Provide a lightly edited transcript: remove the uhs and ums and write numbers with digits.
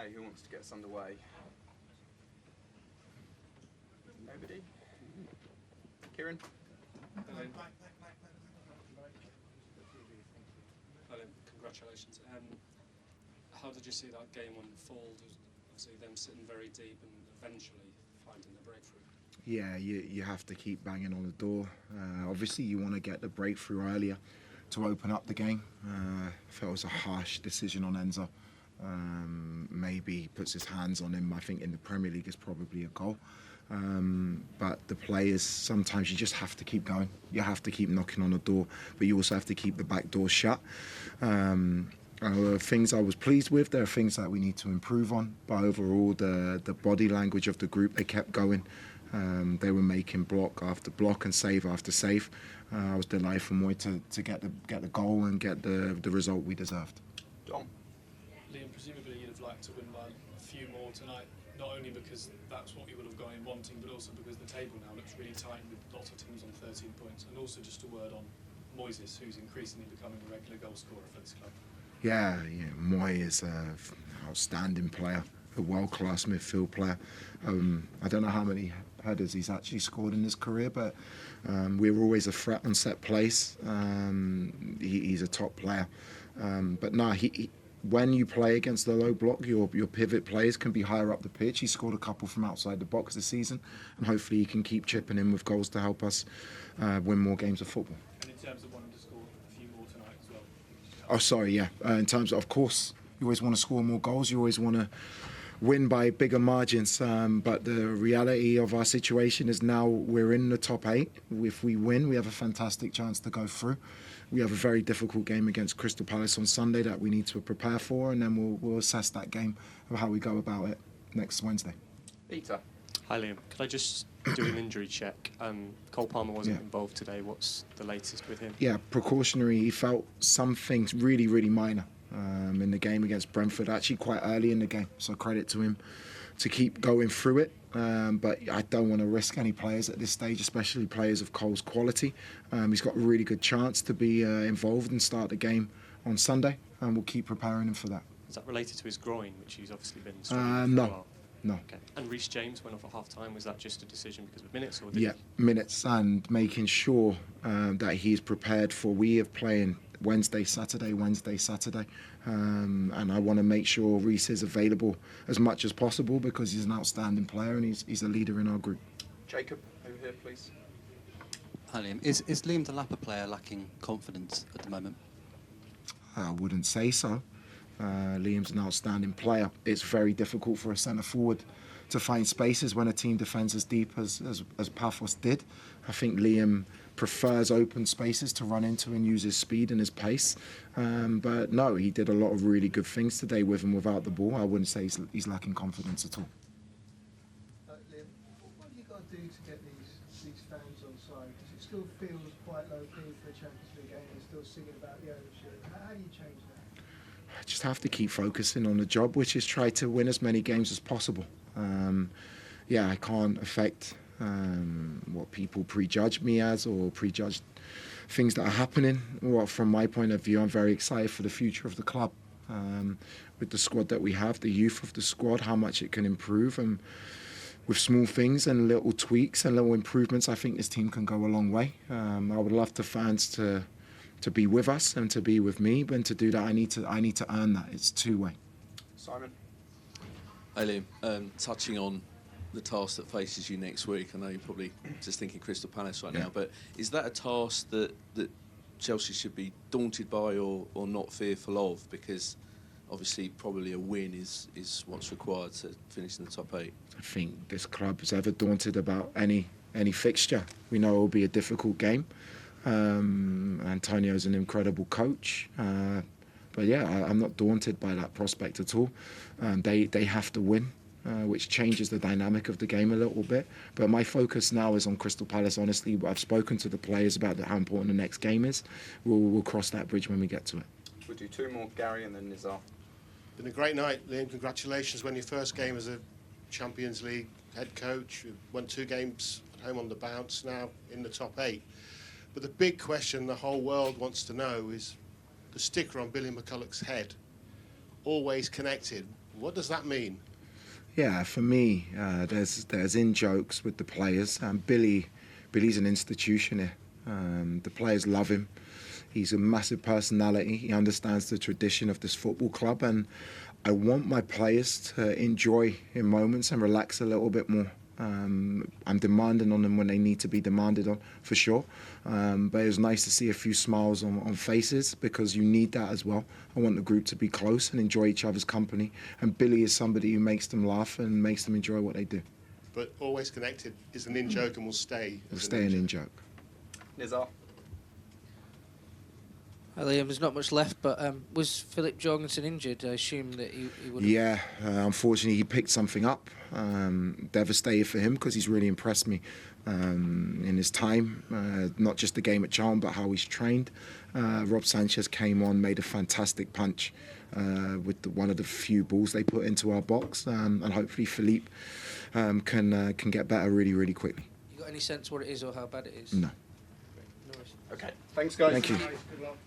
Okay, who wants to get us underway? Nobody? Kieran? Congratulations. How did you see that game unfold? Obviously them sitting very deep and eventually finding the breakthrough. Yeah, you have to keep banging on the door. Obviously you want to get the breakthrough earlier to open up the game. I felt it was a harsh decision on Enzo. Maybe puts his hands on him. I think in the Premier League is probably a goal. But the players, sometimes you just have to keep going. You have to keep knocking on the door, but you also have to keep the back door shut. Things I was pleased with, there are things that we need to improve on, but overall the body language of the group, they kept going. They were making block after block and save after save. I was delighted for Moy to get the goal and get the result we deserved. Dom? Liam, presumably you'd have liked to win by a few more tonight, not only because that's what you would have gone in wanting, but also because the table now looks really tight with lots of teams on 13 points. And also just a word on Moises, who's increasingly becoming a regular goal scorer for this club. Yeah, Moy is an outstanding player, a world-class midfield player. I don't know how many headers he's actually scored in his career, but we were always a threat on set plays. He's a top player. But no, when you play against the low block, your pivot players can be higher up the pitch. He scored a couple from outside the box this season, and hopefully he can keep chipping in with goals to help us win more games of football. And in terms of wanting to score a few more tonight as well? Oh, sorry, yeah. In terms of course, you always want to score more goals. You always want to win by bigger margins. But the reality of our situation is now we're in the top 8. If we win, we have a fantastic chance to go through. We have a very difficult game against Crystal Palace on Sunday that we need to prepare for, and then we'll assess that game of how we go about it next Wednesday. Peter? Hi Liam, could I just do an injury check? Cole Palmer wasn't involved today. What's the latest with him? Yeah, precautionary. He felt something really, really minor in the game against Brentford, actually quite early in the game. So credit to him to keep going through it. But I don't want to risk any players at this stage, especially players of Cole's quality. He's got a really good chance to be involved and start the game on Sunday, and we'll keep preparing him for that. Is that related to his groin, which he's obviously been struggling no. for a while? No. Okay. And Reece James went off at half-time. Was that just a decision because of minutes? Or did minutes, and making sure that he's prepared for we are playing Wednesday, Saturday, and I want to make sure Reece is available as much as possible because he's an outstanding player and he's a leader in our group. Jacob, over here, please. Hi Liam. Is Liam Delap a player lacking confidence at the moment? I wouldn't say so. Liam's an outstanding player. It's very difficult for a centre forward to find spaces when a team defends as deep as Pafos did. I think Liam prefers open spaces to run into and use his speed and his pace. But no, he did a lot of really good things today with and without the ball. I wouldn't say he's lacking confidence at all. Liam, what have you got to do to get these fans on side? Because it still feels quite low key for a Champions League game. They're still singing about the ownership. How do you change that? I just have to keep focusing on the job, which is try to win as many games as possible. I can't affect what people prejudge me as or prejudge things that are happening. Well, from my point of view, I'm very excited for the future of the club. With the squad that we have, the youth of the squad, how much it can improve, and with small things and little tweaks and little improvements, I think this team can go a long way. I would love the fans to be with us and to be with me, but to do that, I need to earn that. It's two-way. Simon? Hi Liam, touching on the task that faces you next week, I know you're probably just thinking Crystal Palace right now, but is that a task that Chelsea should be daunted by or not fearful of? Because obviously probably a win is what's required to finish in the top 8. I think this club is ever daunted about any fixture. We know it will be a difficult game. Antonio's an incredible coach. But yeah, I'm not daunted by that prospect at all. They have to win, which changes the dynamic of the game a little bit. But my focus now is on Crystal Palace, honestly. I've spoken to the players about how important the next game is. We'll cross that bridge when we get to it. We'll do 2 more, Gary and then Nizar. Been a great night, Liam. Congratulations. Won your first game as a Champions League head coach. You won 2 games at home on the bounce, now in the top 8. But the big question the whole world wants to know is the sticker on Billy McCulloch's head, always connected. What does that mean? Yeah, for me, there's in jokes with the players. Billy's an institution here. The players love him. He's a massive personality. He understands the tradition of this football club, and I want my players to enjoy in moments and relax a little bit more. I'm demanding on them when they need to be demanded on, for sure. But it was nice to see a few smiles on faces, because you need that as well. I want the group to be close and enjoy each other's company. And Billy is somebody who makes them laugh and makes them enjoy what they do. But Always Connected is an in-joke and will stay. We'll stay an in-joke. Nizar. Hi Liam, there's not much left, but was Philip Jorgensen injured? I assume that he would. Yeah, unfortunately he picked something up. Devastated for him, because he's really impressed me in his time, not just the game at Charlton, but how he's trained. Rob Sanchez came on, made a fantastic punch with one of the few balls they put into our box, and hopefully Philippe can get better really, really quickly. You got any sense what it is or how bad it is? No. Okay. Thanks, guys. Thank you. Good luck.